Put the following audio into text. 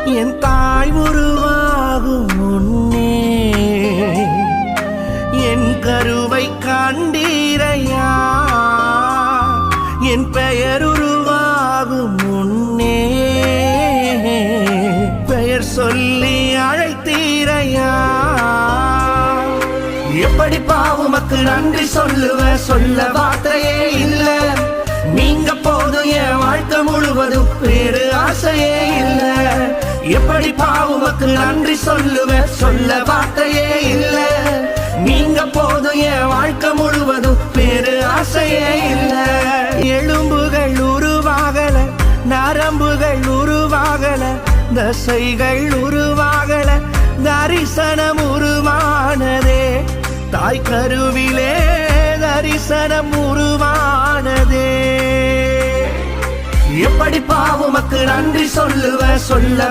என் தாய் உருவாகும் முன்னே என் கருவை கண்டீரையா, என் பெயர் உருவாகும் முன்னே பெயர் சொல்லி அழைத்தீரையா. எப்படி பாவுமக்கு நன்றி சொல்லுவ, சொல்ல வார்த்தையே இல்ல. நீங்க போதும் என் வாழ்க்கை முழுவதும் வேறு ஆசையே இல்ல. எப்படி பாவுமக்கு நன்றி சொல்லுவ, சொல்ல வார்த்தையே இல்ல. நீங்க போதும் என் வாழ்க்கை முழுவதும் வேறு ஆசையே இல்ல. எலும்புகள் உருவாகல, நரம்புகள் உருவாகல, தசைகள் உருவாகல, தரிசனம் உருவானதே. தாய் கருவிலே தரிசனம் உருவானதே. எப்படி பாவுமக்கு நன்றி சொல்லுவ, சொல்ல